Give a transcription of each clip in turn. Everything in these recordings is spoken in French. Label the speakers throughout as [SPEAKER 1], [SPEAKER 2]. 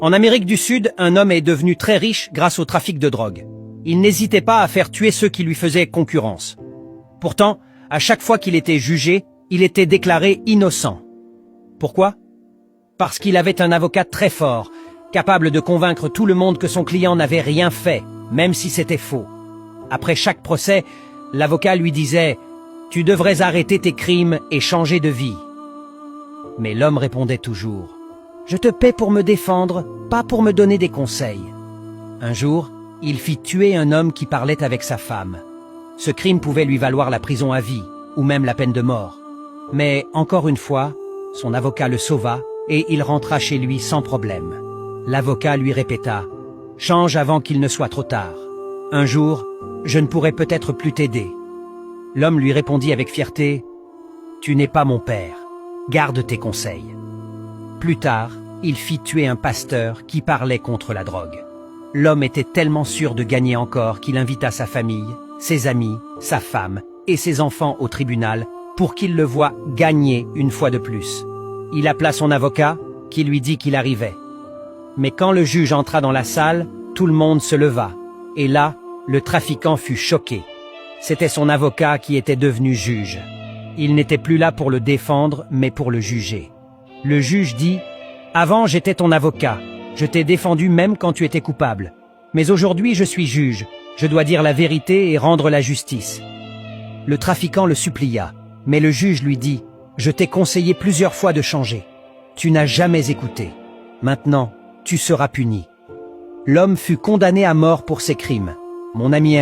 [SPEAKER 1] En Amérique du Sud, un homme est devenu très riche grâce au trafic de drogue. Il n'hésitait pas à faire tuer ceux qui lui faisaient concurrence. Pourtant, à chaque fois qu'il était jugé, il était déclaré innocent. Pourquoi? Parce qu'il avait un avocat très fort, capable de convaincre tout le monde que son client n'avait rien fait, même si c'était faux. Après chaque procès, l'avocat lui disait « Tu devrais arrêter tes crimes et changer de vie ». Mais l'homme répondait toujours « Je te paie pour me défendre, pas pour me donner des conseils ». Un jour, il fit tuer un homme qui parlait avec sa femme. Ce crime pouvait lui valoir la prison à vie, ou même la peine de mort. Mais encore une fois, son avocat le sauva et il rentra chez lui sans problème. L'avocat lui répéta « Change avant qu'il ne soit trop tard. Un jour, je ne pourrai peut-être plus t'aider. » L'homme lui répondit avec fierté « Tu n'es pas mon père. Garde tes conseils. » Plus tard, il fit tuer un pasteur qui parlait contre la drogue. L'homme était tellement sûr de gagner encore qu'il invita sa famille, ses amis, sa femme et ses enfants au tribunal pour qu'ils le voient gagner une fois de plus. Il appela son avocat, qui lui dit qu'il arrivait. Mais quand le juge entra dans la salle, tout le monde se leva. Et là, le trafiquant fut choqué. C'était son avocat qui était devenu juge. Il n'était plus là pour le défendre, mais pour le juger. Le juge dit « Avant, j'étais ton avocat. Je t'ai défendu même quand tu étais coupable. Mais aujourd'hui, je suis juge. Je dois dire la vérité et rendre la justice. » Le trafiquant le supplia, mais le juge lui dit « Je t'ai conseillé plusieurs fois de changer. Tu n'as jamais écouté. Maintenant, tu seras puni. » L'homme fut condamné à mort pour ses crimes. Mon ami,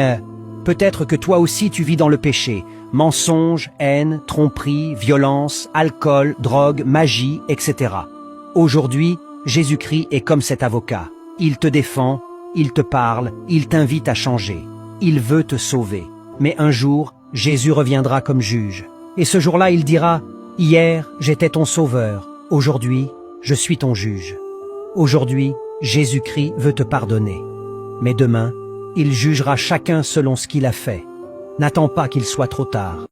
[SPEAKER 1] peut-être que toi aussi tu vis dans le péché. Mensonges, haine, tromperie, violence, alcool, drogue, magie, etc. Aujourd'hui, Jésus-Christ est comme cet avocat. Il te défend, il te parle, il t'invite à changer. Il veut te sauver. Mais un jour, Jésus reviendra comme juge. Et ce jour-là, il dira « Hier, j'étais ton sauveur. Aujourd'hui, je suis ton juge. » Aujourd'hui, Jésus-Christ veut te pardonner. Mais demain, il jugera chacun selon ce qu'il a fait. N'attends pas qu'il soit trop tard.